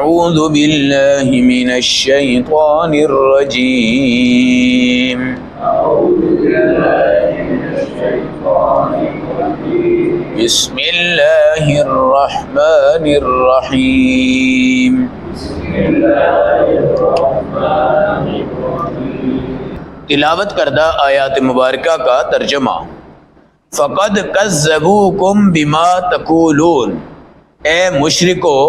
اعوذ باللہ من الشیطان الرجیم بسم اللہ الرحمن الرحیم تلاوت کردہ آیات مبارکہ کا ترجمہ۔ فقد کذبوکم بما تقولون، اے مشرکو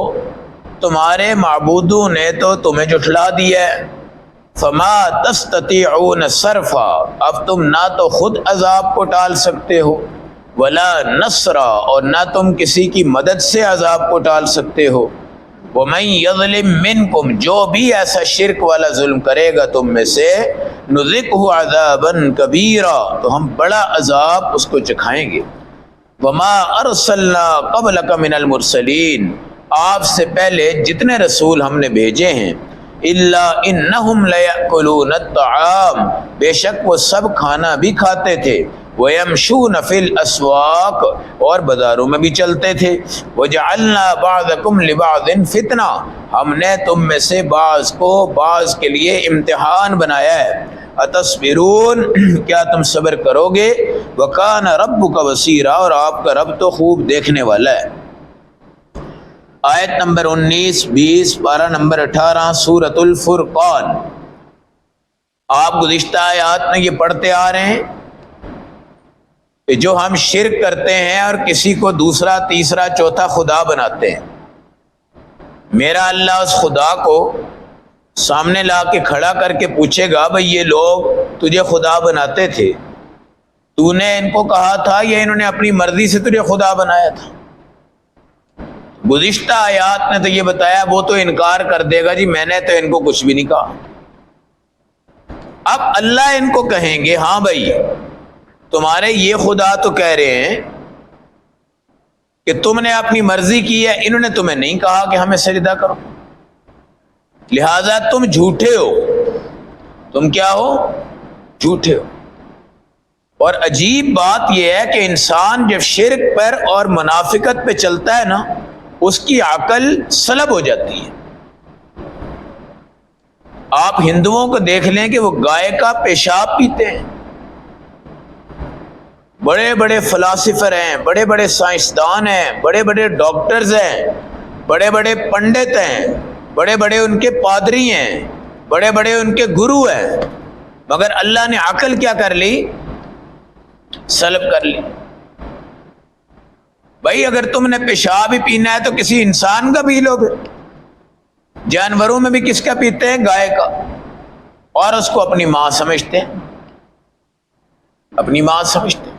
تمہارے معبودوں نے تو تمہیں جھٹلا دیا ہے۔ فما تستطيعون صرفا، اب تم نہ تو خود عذاب کو ٹال سکتے ہو، ولا نصرا، اور نہ تم کسی کی مدد سے عذاب کو ٹال سکتے ہو۔ ومن یظلم منکم، جو بھی ایسا شرک والا ظلم کرے گا تم میں سے، نذقہ عذابا کبیرا، تو ہم بڑا عذاب اس کو چکھائیں گے۔ وما ارسلنا قبلک من المرسلین، آپ سے پہلے جتنے رسول ہم نے بھیجے ہیں، الا انہم لیأکلون الطعام، بے شک وہ سب کھانا بھی کھاتے تھے، وَيَمْشُونَ فِي الْأَسْوَاقِ، اور بازاروں میں بھی چلتے تھے، وَجَعَلْنَا بَعْضَكُمْ لِبَعْضٍ فِتْنَةً، ہم نے تم میں سے بعض کو بعض کے لیے امتحان بنایا ہے۔ اتصبرون، کیا تم صبر کرو گے؟ وَكَانَ رَبُّكَ بَصِيرًا، اور آپ کا رب تو خوب دیکھنے والا ہے۔ آیت نمبر 19، 20، پارہ نمبر 18، سورۃ الفرقان۔ آپ گزشتہ آیات میں یہ پڑھتے آ رہے ہیں کہ جو ہم شرک کرتے ہیں اور کسی کو دوسرا تیسرا چوتھا خدا بناتے ہیں، میرا اللہ اس خدا کو سامنے لا کے کھڑا کر کے پوچھے گا، بھئی یہ لوگ تجھے خدا بناتے تھے، تو نے ان کو کہا تھا یا انہوں نے اپنی مرضی سے تجھے خدا بنایا تھا؟ گزشتہ آیات نے تو یہ بتایا، وہ تو انکار کر دے گا، جی میں نے تو ان کو کچھ بھی نہیں کہا۔ اب اللہ ان کو کہیں گے، ہاں بھائی تمہارے یہ خدا تو کہہ رہے ہیں کہ تم نے اپنی مرضی کی ہے، انہوں نے تمہیں نہیں کہا کہ ہمیں سجدہ کرو، لہذا تم جھوٹے ہو۔ تم کیا ہو؟ جھوٹے ہو۔ اور عجیب بات یہ ہے کہ انسان جب شرک پر اور منافقت پہ چلتا ہے نا، اس کی عقل سلب ہو جاتی ہے۔ آپ ہندوؤں کو دیکھ لیں کہ وہ گائے کا پیشاب پیتے ہیں، بڑے بڑے فلاسفر ہیں، بڑے بڑے سائنسدان ہیں، بڑے بڑے ڈاکٹرز ہیں، بڑے بڑے پنڈت ہیں، بڑے بڑے ان کے پادری ہیں، بڑے بڑے ان کے گرو ہیں، مگر اللہ نے عقل کیا کر لی؟ سلب کر لی۔ بھائی اگر تم نے پیشاب ہی پینا ہے تو کسی انسان کا پی لو، پھر جانوروں میں بھی کس کا پیتے ہیں؟ گائے کا، اور اس کو اپنی ماں سمجھتے ہیں، اپنی ماں سمجھتے ہیں۔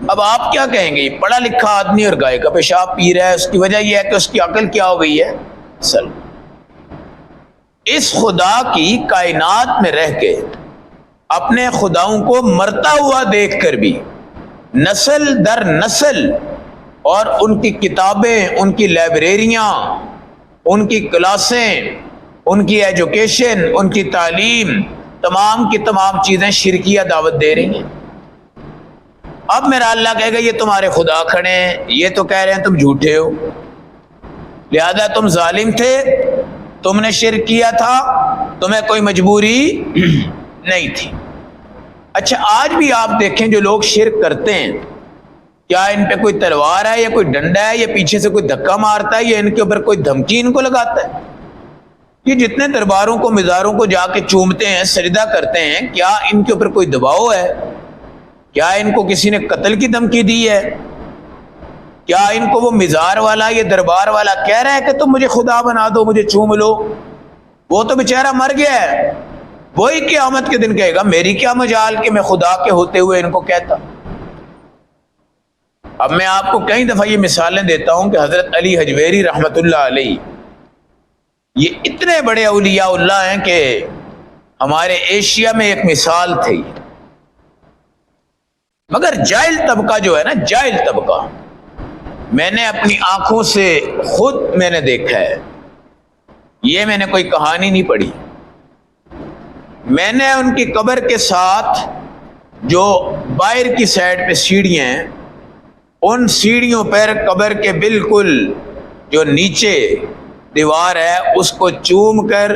اب آپ کیا کہیں گے؟ پڑھا لکھا آدمی اور گائے کا پیشاب پی رہا ہے، اس کی وجہ یہ ہے کہ اس کی عقل کیا ہو گئی ہے؟ سلب۔ اس خدا کی کائنات میں رہ کے اپنے خداؤں کو مرتا ہوا دیکھ کر بھی نسل در نسل، اور ان کی کتابیں، ان کی لائبریریاں، ان کی کلاسیں، ان کی ایجوکیشن، ان کی تعلیم، تمام کی تمام چیزیں شرکیہ دعوت دے رہی ہیں۔ اب میرا اللہ کہے گا یہ تمہارے خدا کھڑے ہیں، یہ تو کہہ رہے ہیں تم جھوٹے ہو، لہذا تم ظالم تھے، تم نے شرک کیا تھا، تمہیں کوئی مجبوری نہیں تھی۔ اچھا آج بھی آپ دیکھیں جو لوگ شرک کرتے ہیں، کیا ان پہ کوئی تلوار ہے یا کوئی ڈنڈا ہے یا پیچھے سے کوئی دھکا مارتا ہے یا ان کے اوپر کوئی دھمکی ان کو لگاتا ہے؟ یہ جتنے درباروں کو مزاروں کو جا کے چومتے ہیں، سجدہ کرتے ہیں، کیا ان کے اوپر کوئی دباؤ ہے؟ کیا ان کو کسی نے قتل کی دھمکی دی ہے؟ کیا ان کو وہ مزار والا یہ دربار والا کہہ رہا ہے کہ تم مجھے خدا بنا دو، مجھے چوم لو؟ وہ تو بیچارہ مر گیا ہے، وہی قیامت کے دن کہے گا میری کیا مجال کہ میں خدا کے ہوتے ہوئے ان کو کہتا۔ اب میں آپ کو کئی دفعہ یہ مثالیں دیتا ہوں کہ حضرت علی حجویری رحمۃ اللہ علیہ یہ اتنے بڑے اولیاء اللہ ہیں کہ ہمارے ایشیا میں ایک مثال تھی، مگر جاہل طبقہ جو ہے نا، جاہل طبقہ، میں نے اپنی آنکھوں سے خود میں نے دیکھا ہے، یہ میں نے کوئی کہانی نہیں پڑھی، میں نے ان کی قبر کے ساتھ جو باہر کی سائڈ پہ سیڑھیاں ہیں، ان سیڑھیوں پر قبر کے بالکل جو نیچے دیوار ہے اس کو چوم کر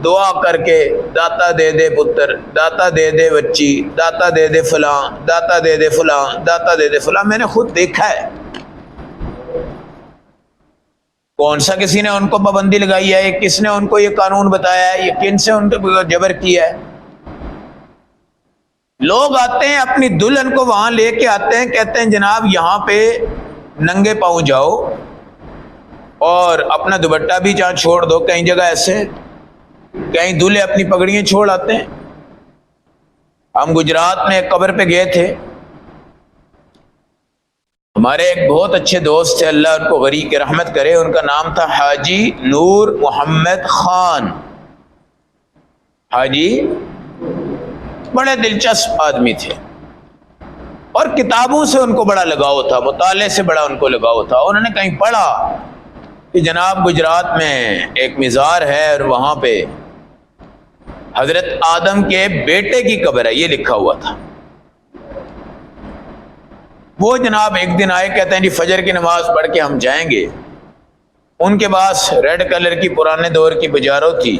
دعا کر کے داتا دے دے پتر، داتا دے دے بچی، داتا دے دے فلاں، داتا دے دے فلاں، داتا دے دے فلاں. میں نے خود دیکھا ہے. کون سا کسی نے ان کو پابندی لگائی ہے؟ کس نے ان کو یہ قانون بتایا ہے؟ یہ کن سے ان کو جبر کیا ہے؟ لوگ آتے ہیں اپنی دلہن کو وہاں لے کے آتے ہیں، کہتے ہیں جناب یہاں پہ ننگے پاؤں جاؤ اور اپنا دوپٹہ بھی جہاں چھوڑ دو. کئی جگہ ایسے، کہیں دلہے اپنی پگڑیاں چھوڑ آتے ہیں. ہم گجرات میں ایک قبر پہ گئے تھے. ہمارے ایک بہت اچھے دوست تھے، اللہ ان کو غریق کے رحمت کرے، ان کا نام تھا حاجی نور محمد خان. حاجی بڑے دلچسپ آدمی تھے اور کتابوں سے ان کو بڑا لگاؤ تھا، مطالعے سے بڑا ان کو لگاؤ تھا. انہوں نے کہیں پڑھا کہ جناب گجرات میں ایک مزار ہے اور وہاں پہ حضرت آدم کے بیٹے کی قبر ہے، یہ لکھا ہوا تھا. وہ جناب ایک دن آئے، کہتے ہیں جی فجر کی نماز پڑھ کے ہم جائیں گے. ان کے پاس ریڈ کلر کی پرانے دور کی بجارو تھی.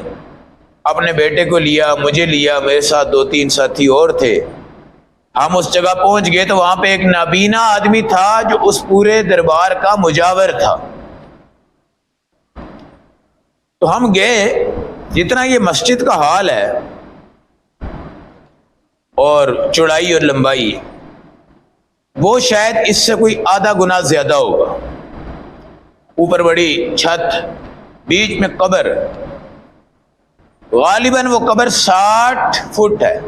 اپنے بیٹے کو لیا، مجھے لیا، میرے ساتھ 2-3 ساتھی اور تھے. ہم اس جگہ پہنچ گئے تو وہاں پہ ایک نابینا آدمی تھا جو اس پورے دربار کا مجاور تھا. تو ہم گئے، جتنا یہ مسجد کا حال ہے اور چوڑائی اور لمبائی، وہ شاید اس سے کوئی آدھا گنا زیادہ ہوگا. اوپر بڑی چھت، بیچ میں قبر. غالباً وہ قبر 60 فٹ ہے،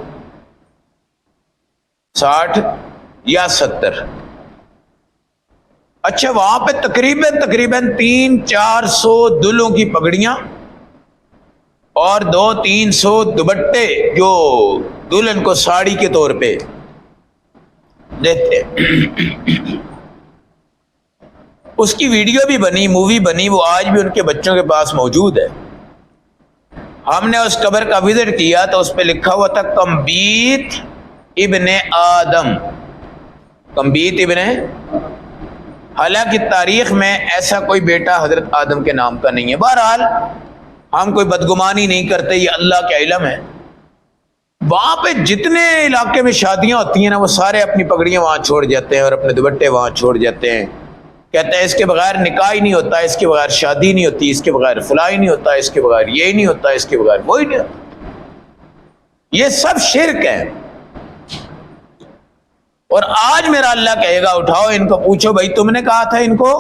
60 یا 70. اچھا، وہاں پہ تقریباً 300-400 دلوں کی پگڑیاں اور 200-300 دوپٹے جو دلہن کو ساڑی کے طور پہ دیتے. اس کی ویڈیو بھی بنی، مووی بنی، وہ آج بھی ان کے بچوں کے پاس موجود ہے. ہم نے اس قبر کا وزٹ کیا تو اس پہ لکھا ہوا تھا کمبیت ابن آدم، کمبیت ابن. حالانکہ تاریخ میں ایسا کوئی بیٹا حضرت آدم کے نام کا نہیں ہے. بہرحال ہم کوئی بدگمانی نہیں کرتے، یہ اللہ کا علم ہے. وہاں پہ جتنے علاقے میں شادیاں ہوتی ہیں نا، وہ سارے اپنی پگڑیاں وہاں چھوڑ جاتے ہیں اور اپنے دوپٹے وہاں چھوڑ جاتے ہیں. کہتے ہیں اس کے بغیر نکاح ہی نہیں ہوتا، اس کے بغیر شادی نہیں ہوتی، اس کے بغیر فلاح ہی نہیں ہوتا، اس کے بغیر یہ نہیں ہوتا، اس کے بغیر وہی نہیں ہوتا. یہ سب شرک ہے. اور آج میرا اللہ کہے گا اٹھاؤ ان کو، پوچھو بھائی تم نے کہا تھا ان کو؟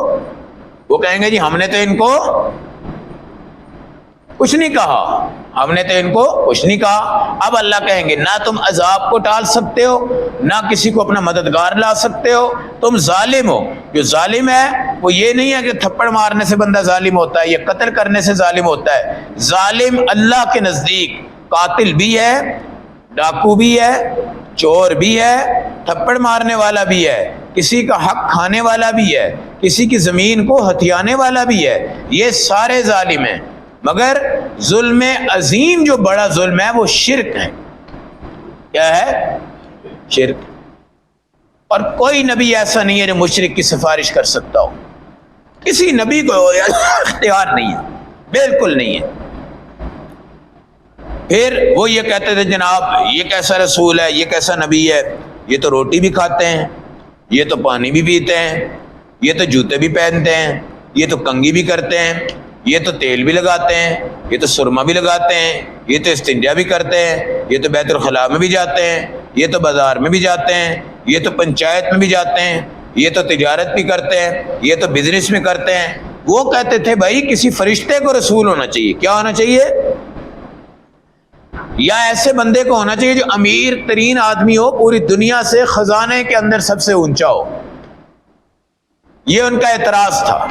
وہ کہیں گے جی ہم نے تو ان کو کچھ نہیں کہا، ہم نے تو ان کو کچھ نہیں کہا. اب اللہ کہیں گے نہ تم عذاب کو ٹال سکتے ہو، نہ کسی کو اپنا مددگار لا سکتے ہو، تم ظالم ہو. جو ظالم ہے وہ یہ نہیں ہے کہ تھپڑ مارنے سے بندہ ظالم ہوتا ہے یا قتل کرنے سے ظالم ہوتا ہے. ظالم اللہ کے نزدیک قاتل بھی ہے، ڈاکو بھی ہے، چور بھی ہے، تھپڑ مارنے والا بھی ہے، کسی کا حق کھانے والا بھی ہے، کسی کی زمین کو ہتھیانے والا بھی ہے. یہ سارے ظالم ہیں. مگر ظلم عظیم جو بڑا ظلم ہے وہ شرک ہے. کیا ہے؟ شرک. اور کوئی نبی ایسا نہیں ہے جو مشرک کی سفارش کر سکتا ہو. کسی نبی کو اختیار نہیں ہے، بالکل نہیں ہے. پھر وہ یہ کہتے تھے جناب یہ کیسا رسول ہے، یہ کیسا نبی ہے، یہ تو روٹی بھی کھاتے ہیں، یہ تو پانی بھی پیتے ہیں، یہ تو جوتے بھی پہنتے ہیں، یہ تو کنگھی بھی کرتے ہیں، یہ تو تیل بھی لگاتے ہیں، یہ تو سرما بھی لگاتے ہیں، یہ تو استنجا بھی کرتے ہیں، یہ تو بیت الخلاء میں بھی جاتے ہیں، یہ تو بازار میں بھی جاتے ہیں، یہ تو پنچایت میں بھی جاتے ہیں، یہ تو تجارت بھی کرتے ہیں، یہ تو بزنس میں کرتے ہیں. وہ کہتے تھے بھائی کسی فرشتے کو رسول ہونا چاہیے. کیا ہونا چاہیے؟ یا ایسے بندے کو ہونا چاہیے جو امیر ترین آدمی ہو، پوری دنیا سے خزانے کے اندر سب سے اونچا ہو. یہ ان کا اعتراض تھا.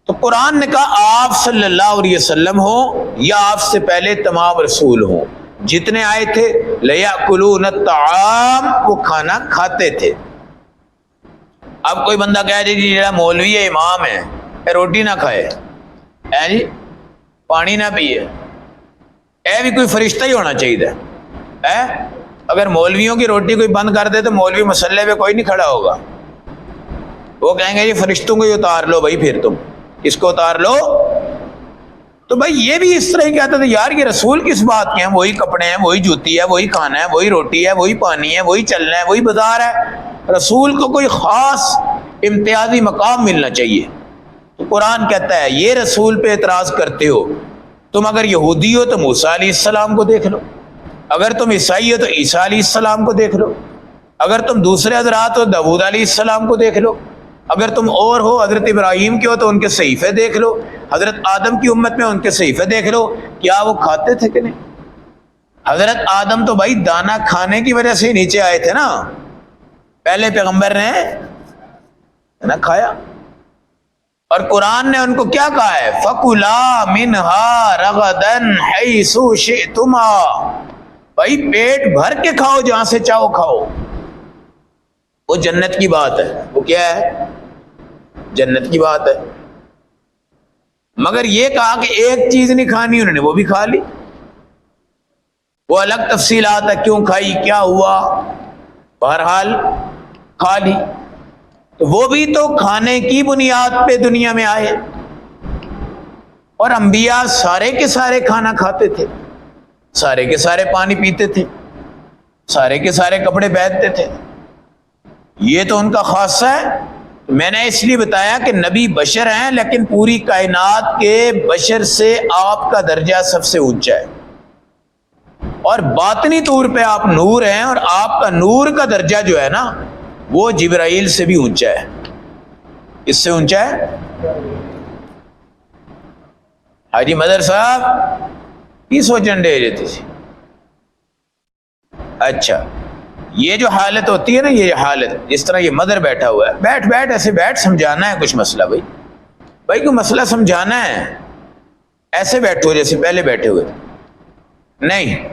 تو قرآن نے کہا آپ صلی اللہ علیہ وسلم ہو یا آپ سے پہلے تمام رسول ہوں، جتنے آئے تھے لَيَأْكُلُونَ الطَّعَامَ، وہ کھانا کھاتے تھے. اب کوئی بندہ کہہ جی جڑا مولوی ہے، امام ہے، روٹی نہ کھائے، جی پانی نہ پیے، بھی کوئی فرشتہ ہی ہونا چاہیے. اگر مولویوں کی روٹی کوئی بند کر دے تو مولوی مسلح پہ کوئی نہیں کھڑا ہوگا. وہ کہیں گے یہ فرشتوں کو ہی اتار لو بھائی. پھر تم کس کو اتار لو؟ تو بھائی یہ بھی اس طرح ہی کہتا تھا یار یہ رسول کس بات کے ہیں، وہی کپڑے ہیں، وہی جوتی ہے، وہی کھانا ہے، وہی روٹی ہے، وہی پانی ہے، وہی چلنا ہے، وہی بازار ہے، رسول کو کوئی خاص امتیازی مقام ملنا چاہیے۔ تو قرآن کہتا ہے یہ رسول پہ اعتراض کرتے ہو، تم اگر یہودی ہو تو موسیٰ علیہ السلام کو دیکھ لو، اگر تم عیسائی ہو تو عیسیٰ علیہ السلام کو دیکھ لو، اگر تم دوسرے حضرات ہو داؤد علیہ السلام کو دیکھ لو، اگر تم اور ہو حضرت ابراہیم کے ہو تو ان کے صحیفے دیکھ لو، حضرت آدم کی امت میں ان کے صحیفے دیکھ لو، کیا وہ کھاتے تھے کہ نہیں؟ حضرت آدم تو بھائی دانا کھانے کی وجہ سے ہی نیچے آئے تھے نا، پہلے پیغمبر نے نہ کھایا، اور قرآن نے ان کو کیا کہا ہے فَكُلَا مِنْهَا رَغَدًا حَيْثُ شِئْتُمَا، بھائی پیٹ بھر کے کھاؤ جہاں سے چاہو کھاؤ، وہ جنت کی بات ہے، وہ کیا ہے جنت کی بات ہے۔ مگر یہ کہا کہ ایک چیز نہیں کھانی، انہوں نے وہ بھی کھا لی، وہ الگ تفصیلات ہے کیوں کھائی کیا ہوا، بہرحال کھا لی۔ تو وہ بھی تو کھانے کی بنیاد پہ دنیا میں آئے، اور انبیاء سارے کے سارے کھانا کھاتے تھے، سارے کے سارے پانی پیتے تھے، سارے کے سارے کپڑے پہنتے تھے، یہ تو ان کا خاصہ ہے۔ میں نے اس لیے بتایا کہ نبی بشر ہیں، لیکن پوری کائنات کے بشر سے آپ کا درجہ سب سے اونچا ہے، اور باطنی طور پہ آپ نور ہیں، اور آپ کا نور کا درجہ جو ہے نا وہ جبرائیل سے بھی اونچا ہے۔ اس سے اونچا ہے؟ حاجی مدر صاحب کی سوچن دے رہے تھے۔ اچھا یہ جو حالت ہوتی ہے نا، یہ حالت جس طرح یہ مدر بیٹھا ہوا ہے، بیٹھ ایسے بیٹھ، سمجھانا ہے کچھ مسئلہ، بھائی کوئی مسئلہ سمجھانا ہے، ایسے بیٹھو جیسے پہلے بیٹھے ہوئے تھے، نہیں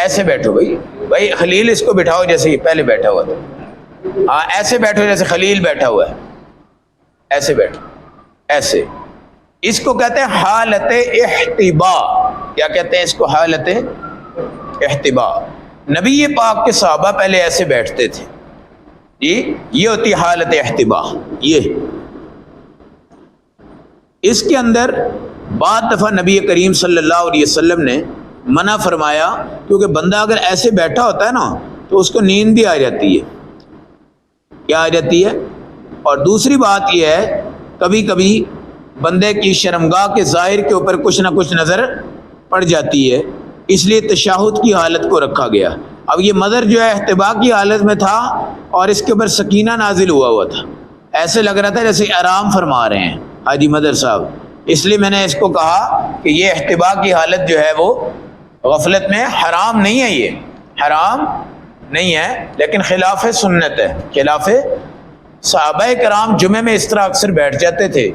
ایسے بیٹھو بھائی خلیل اس کو بٹھاؤ جیسے یہ پہلے بیٹھا ہوا تھا، ہاں ایسے بیٹھو جیسے خلیل بیٹھا ہوا ہے، ایسے بیٹھو، ایسے۔ اس کو کہتے ہیں حالت احتباء۔ کیا کہتے ہیں اس کو؟ حالت احتباء۔ نبی پاک کے صحابہ پہلے ایسے بیٹھتے تھے، یہ ہوتی حالت احتباء۔ یہ اس کے اندر بعض دفعہ نبی کریم صلی اللہ علیہ وسلم نے منع فرمایا، کیونکہ بندہ اگر ایسے بیٹھا ہوتا ہے نا تو اس کو نیند بھی آ جاتی ہے۔ کیا آ جاتی ہے؟ اور دوسری بات یہ ہے کبھی کبھی بندے کی شرمگاہ کے ظاہر کے اوپر کچھ نہ کچھ نظر پڑ جاتی ہے، اس لیے تشہد کی حالت کو رکھا گیا۔ اب یہ مدر جو ہے احتباء کی حالت میں تھا، اور اس کے اوپر سکینہ نازل ہوا تھا، ایسے لگ رہا تھا جیسے آرام فرما رہے ہیں حاجی مدر صاحب، اس لیے میں نے اس کو کہا کہ یہ احتباء کی حالت جو ہے وہ غفلت میں حرام نہیں ہے، یہ حرام نہیں ہے، لیکن خلاف سنت ہے، خلاف صحابہ کرام جمعے میں اس طرح اکثر بیٹھ جاتے تھے۔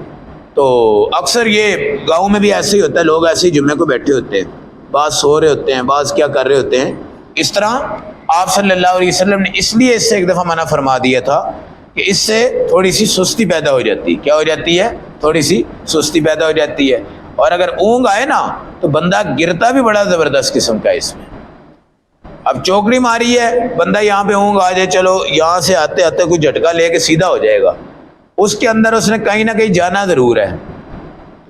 تو اکثر یہ گاؤں میں بھی ایسے ہی ہوتا ہے، لوگ ایسے ہی جمعے کو بیٹھے ہوتے ہیں، بعض سو رہے ہوتے ہیں، بعض کیا کر رہے ہوتے ہیں، اس طرح آپ صلی اللہ علیہ وسلم نے اس لیے اس سے ایک دفعہ منع فرما دیا تھا کہ اس سے تھوڑی سی سستی پیدا ہو جاتی ہے۔ کیا ہو جاتی ہے؟ تھوڑی سی سستی پیدا ہو جاتی ہے، اور اگر اونگ آئے نا تو بندہ گرتا بھی بڑا زبردست قسم کا اس میں۔ اب چوکڑی ماری ہے، بندہ یہاں پہ اونگ آ جائے، چلو یہاں سے آتے آتے کوئی جھٹکا لے کے سیدھا ہو جائے گا، اس کے اندر اس نے کہیں نہ کہیں جانا ضرور ہے۔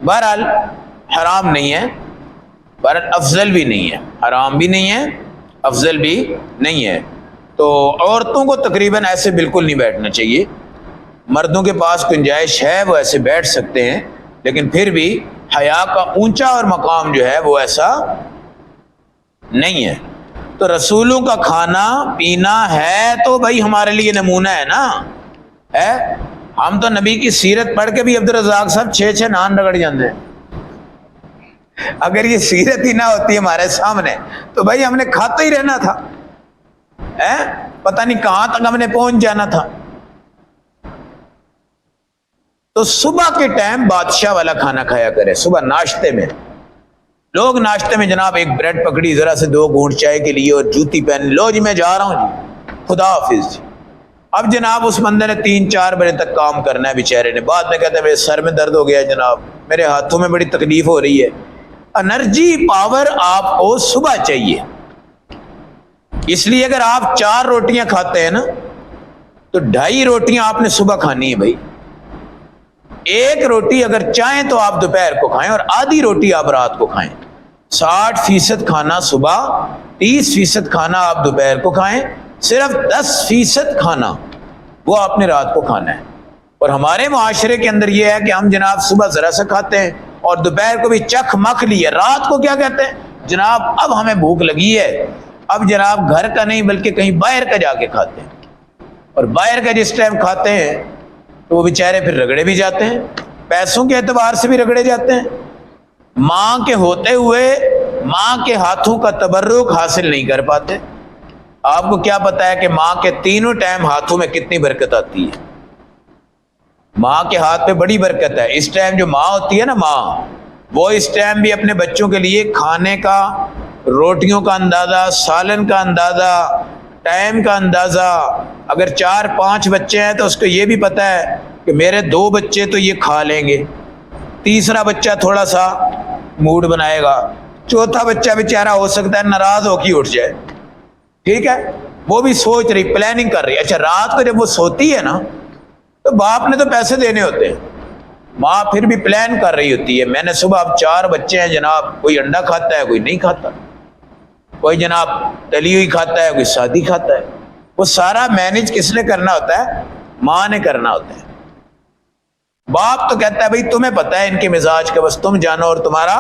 بہرحال حرام نہیں ہے، بہرحال افضل بھی نہیں ہے، حرام بھی نہیں ہے، افضل بھی نہیں ہے۔ تو عورتوں کو تقریباً ایسے بالکل نہیں بیٹھنا چاہیے، مردوں کے پاس گنجائش ہے وہ ایسے بیٹھ سکتے ہیں، لیکن پھر بھی حیا کا اونچا اور مقام جو ہے وہ ایسا نہیں ہے۔ تو رسولوں کا کھانا پینا ہے تو بھائی ہمارے لیے نمونہ ہے نا، ہے۔ ہم تو نبی کی سیرت پڑھ کے بھی عبدالرزاق صاحب 6 نان رگڑ جاندے ہیں۔ اگر یہ سیرت ہی نہ ہوتی ہمارے سامنے تو بھائی ہم نے کھاتے ہی رہنا تھا، پتہ نہیں کہاں تک ہم نے پہنچ جانا تھا۔ تو صبح کے ٹائم بادشاہ والا کھانا کھایا کرے، صبح ناشتے میں۔ لوگ ناشتے میں جناب ایک بریڈ پکڑی، ذرا سے 2 گھونٹ چائے کے لیے، اور جوتی پہن، لو جی میں جا رہا ہوں جی، خدا حافظ جی۔ اب جناب اس بندے نے 3-4 بجے تک کام کرنا ہے بیچارے نے، بعد میں کہتے ہیں میرے سر میں درد ہو گیا جناب، میرے ہاتھوں میں بڑی تکلیف ہو رہی ہے۔ انرجی پاور آپ کو صبح چاہیے، اس لیے اگر آپ 4 روٹیاں کھاتے ہیں نا تو 2.5 روٹیاں آپ نے صبح کھانی ہے بھائی، ایک روٹی اگر چاہیں تو آپ دوپہر کو کھائیں اور آدھی روٹی آپ رات کو کھائیں. 60% کھانا صبح، 30% کھانا آپ دوپہر کو کھائیں، صرف 10% کھانا وہ آپ نے رات کو کھانا ہے. اور ہمارے معاشرے کے اندر یہ ہے کہ ہم جناب صبح ذرا سا کھاتے ہیں اور دوپہر کو بھی چکھ مکھ لیے، رات کو کیا کہتے ہیں جناب اب ہمیں بھوک لگی ہے، اب جناب گھر کا نہیں بلکہ کہیں باہر کا جا کے کھاتے ہیں. اور باہر کا جس ٹائم کھاتے ہیں تو وہ بیچارے پھر رگڑے بھی جاتے ہیں، پیسوں کے اعتبار سے بھی رگڑے جاتے ہیں. ماں کے ہوتے ہوئے ماں کے ہاتھوں کا تبرک حاصل نہیں کر پاتے. آپ کو کیا پتا ہے کہ ماں کے تینوں ٹائم ہاتھوں میں کتنی برکت آتی ہے. ماں کے ہاتھ پہ بڑی برکت ہے. اس ٹائم جو ماں ہوتی ہے نا ماں، وہ اس ٹائم بھی اپنے بچوں کے لیے کھانے کا، روٹیوں کا اندازہ، سالن کا اندازہ، ٹائم کا اندازہ. اگر 4-5 بچے ہیں تو اس کو یہ بھی پتہ ہے کہ میرے 2 بچے تو یہ کھا لیں گے، تیسرا بچہ تھوڑا سا موڈ بنائے گا، چوتھا بچہ بیچارہ ہو سکتا ہے ناراض ہو کے اٹھ جائے. ٹھیک ہے، وہ بھی سوچ رہی، پلاننگ کر رہی. اچھا رات کو جب وہ سوتی ہے نا تو باپ نے تو پیسے دینے ہوتے ہیں، ماں پھر بھی پلان کر رہی ہوتی ہے. میں نے صبح اب 4 بچے ہیں جناب، کوئی انڈا کھاتا ہے کوئی نہیں کھاتا، کوئی جناب تلی ہوئی کھاتا ہے کوئی سادی کھاتا ہے. وہ سارا مینج کس نے کرنا ہوتا ہے؟ ماں نے کرنا ہوتا ہے. باپ تو کہتا ہے بھائی تمہیں پتہ ہے ان کے مزاج کا، بس تم جانو اور تمہارا.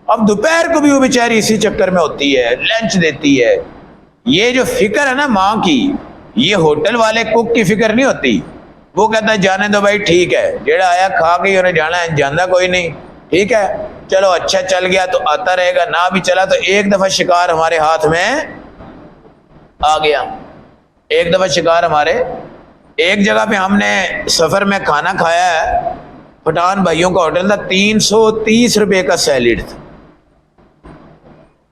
اب دوپہر کو بھی وہ بیچاری اسی چکر میں ہوتی ہے، لنچ دیتی ہے. یہ جو فکر ہے نا ماں کی، یہ ہوٹل والے کوک کی فکر نہیں ہوتی. وہ کہتا ہے جانے دو بھائی، ٹھیک ہے جیڑا آیا کھا کے انہیں جانا ہے، جانا کوئی نہیں، ٹھیک ہے چلو اچھا چل گیا تو آتا رہے گا، نہ بھی چلا تو ایک دفعہ شکار ہمارے ہاتھ میں آ گیا. ایک دفعہ شکار ہمارے، ایک جگہ پہ ہم نے سفر میں کھانا کھایا ہے، پٹھان بھائیوں کا ہوٹل تھا، 330 روپے کا سیلیڈ تھا،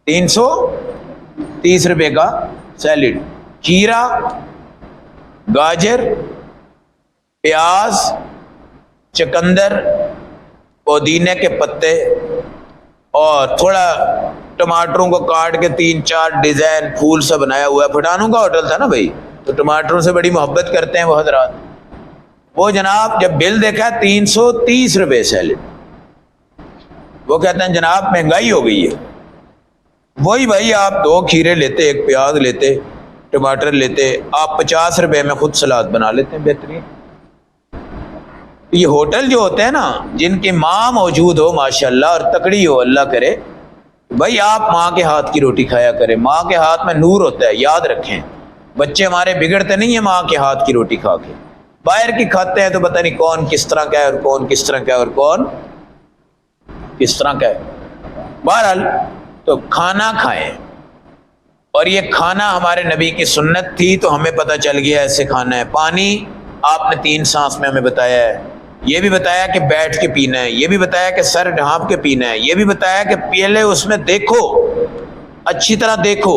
330 روپے کا سیلیڈ. کھیرا، گاجر، پیاز، چکندر، پودینے کے پتے اور تھوڑا ٹماٹروں کو کاٹ کے 3-4 ڈیزائن پھول سا بنایا ہوا ہے. پٹھانوں کا ہوٹل تھا نا بھائی، تو ٹماٹروں سے بڑی محبت کرتے ہیں وہ حضرات. وہ جناب جب بل دیکھا 330 روپے سیلیڈ، وہ کہتے ہیں جناب مہنگائی ہو گئی ہے. وہی بھائی آپ 2 کھیرے لیتے، 1 پیاز لیتے، ٹماٹر لیتے، آپ 50 روپے میں خود سلاد بنا لیتے ہیں بہترین. یہ ہوٹل جو ہوتے ہیں نا، جن کی ماں موجود ہو ماشاءاللہ اور تکڑی ہو اللہ کرے، بھائی آپ ماں کے ہاتھ کی روٹی کھایا کریں. ماں کے ہاتھ میں نور ہوتا ہے، یاد رکھیں. بچے ہمارے بگڑتے نہیں ہیں ماں کے ہاتھ کی روٹی کھا کے. باہر کی کھاتے ہیں تو پتہ نہیں کون کس طرح کا ہے اور کون کس طرح کا ہے اور کون کس طرح کا ہے. بہرحال تو کھانا کھائیں، اور یہ کھانا ہمارے نبی کی سنت تھی تو ہمیں پتہ چل گیا ایسے کھانا ہے. پانی آپ نے 3 سانس میں ہمیں بتایا ہے، یہ بھی بتایا کہ بیٹھ کے پینا ہے، یہ بھی بتایا کہ سر ڈھانپ کے پینا ہے، یہ بھی بتایا کہ پہلے اس میں دیکھو، اچھی طرح دیکھو.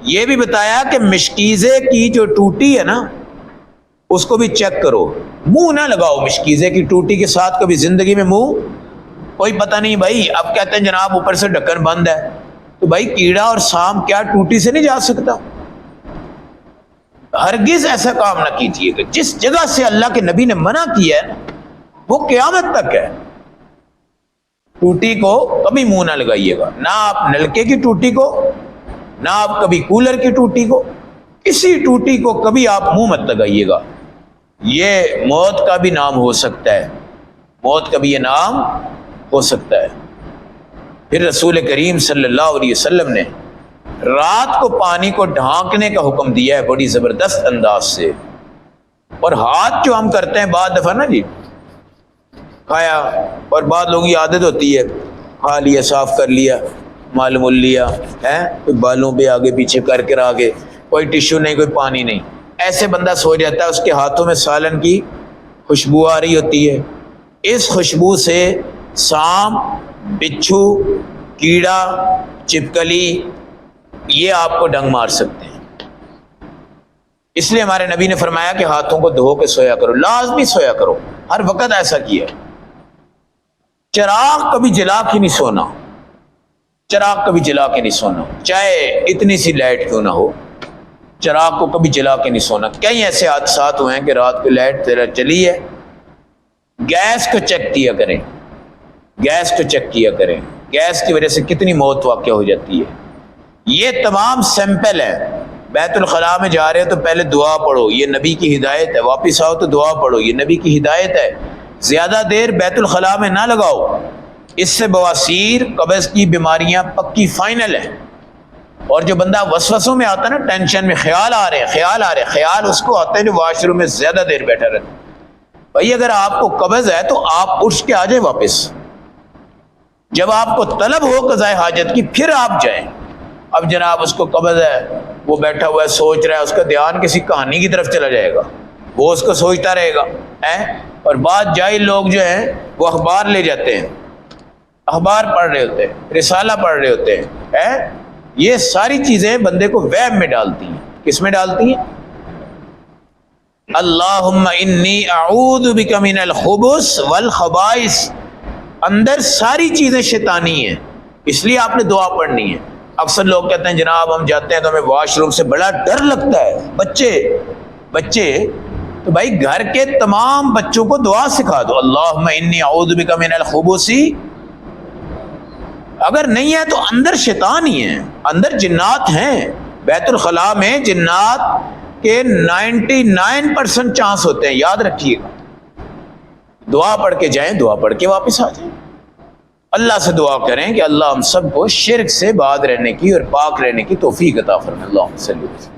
یہ بھی بتایا کہ مشکیزے کی جو ٹوٹی ہے نا اس کو بھی چیک کرو، منہ نہ لگاؤ مشکیزے کی ٹوٹی کے ساتھ کبھی زندگی میں منہ. کوئی پتہ نہیں بھائی، اب کہتے ہیں جناب اوپر سے ڈھکن بند ہے، تو بھائی کیڑا اور سانپ کیا ٹوٹی سے نہیں جا سکتا؟ ہرگز ایسا کام نہ کیجیے گا. جس جگہ سے اللہ کے نبی نے منع کیا ہے وہ قیامت تک ہے. ٹوٹی کو کبھی منہ نہ لگائیے گا، نہ آپ نلکے کی ٹوٹی کو، نہ آپ کبھی کولر کی ٹوٹی کو، کسی ٹوٹی کو کبھی آپ منہ مت لگائیے گا. یہ موت کا بھی نام ہو سکتا ہے، موت کا بھی یہ نام ہو سکتا ہے. پھر رسول کریم صلی اللہ علیہ وسلم نے رات کو پانی کو ڈھانکنے کا حکم دیا ہے بڑی زبردست انداز سے. اور ہاتھ جو ہم کرتے ہیں بعد دفعہ نا جی، کھایا اور بعض لوگوں کی عادت ہوتی ہے کھا لیا صاف کر لیا معلوم لیا ہے، کوئی بالوں پہ آگے پیچھے کر کے آگے، کوئی ٹیشو نہیں، کوئی پانی نہیں، ایسے بندہ سو جاتا ہے. اس کے ہاتھوں میں سالن کی خوشبو آ رہی ہوتی ہے. اس خوشبو سے سانپ، بچھو، کیڑا، چپکلی یہ آپ کو ڈنگ مار سکتے ہیں. اس لیے ہمارے نبی نے فرمایا کہ ہاتھوں کو دھو کے سویا کرو، لازمی سویا کرو، ہر وقت ایسا کیا. چراغ کبھی جلا کے نہیں سونا، چراغ کبھی جلا کے نہیں سونا، چاہے اتنی سی لائٹ کیوں نہ ہو، چراغ کو کبھی جلا کے نہیں سونا. کئی ایسے حادثات ہوئے ہیں کہ رات کو لائٹ چلی ہے گیس کو چیک کیا کریں، گیس کو چیک کیا کریں، گیس کی وجہ سے کتنی موت واقع ہو جاتی ہے۔ یہ تمام سیمپل ہے۔ بیت الخلاء میں جا رہے ہو تو پہلے دعا پڑھو، یہ نبی کی ہدایت ہے۔ واپس آؤ تو دعا پڑھو، یہ نبی کی ہدایت ہے۔ زیادہ دیر بیت الخلاء میں نہ لگاؤ، اس سے بواسیر، قبض کی بیماریاں پکی فائنل ہیں۔ اور جو بندہ وسوسوں میں آتا ہے نا، ٹینشن میں، خیال آ رہے ہیں، خیال اس کو آتے ہیں جو واش روم میں زیادہ دیر بیٹھا رہتا ہے۔ بھائی اگر آپ کو قبض ہے تو آپ اٹھ کے آ جائیں واپس، جب آپ کو طلب ہو قضاء حاجت کی پھر آپ جائیں۔ اب جناب اس کو قبض ہے، وہ بیٹھا ہوا ہے سوچ رہا ہے، اس کا دھیان کسی کہانی کی طرف چلا جائے گا، وہ اس کو سوچتا رہے گا۔ اور بعض جاہل لوگ جو ہیں وہ اخبار لے جاتے ہیں، اخبار پڑھ رہے ہوتے ہیں، رسالہ پڑھ رہے ہوتے ہیں۔ یہ ساری چیزیں بندے کو وہم میں ڈالتی ہیں۔ کس میں ڈالتی ہیں؟ اللہم انی اعوذ بک من الخبث والخبائث، اندر ساری چیزیں شیطانی ہیں، اس لیے آپ نے دعا پڑھنی ہے۔ اکثر لوگ کہتے ہیں جناب ہم جاتے ہیں تو ہمیں واش روم سے بڑا ڈر لگتا ہے، بچے تو بھائی گھر کے تمام بچوں کو دعا سکھا دو، اللہم انی اعوذ بک من الخبث۔ اگر نہیں ہے تو اندر شیطان ہی ہے، اندر جنات ہیں۔ بیت الخلاء میں جنات کے 99% چانس ہوتے ہیں، یاد رکھیے گا۔ دعا پڑھ کے جائیں، دعا پڑھ کے واپس آ جائیں۔ اللہ سے دعا کریں کہ اللہ ہم سب کو شرک سے بعد رہنے کی اور پاک رہنے کی توفیق عطا فرمائے۔ اللہم صلی اللہ علیہ وسلم۔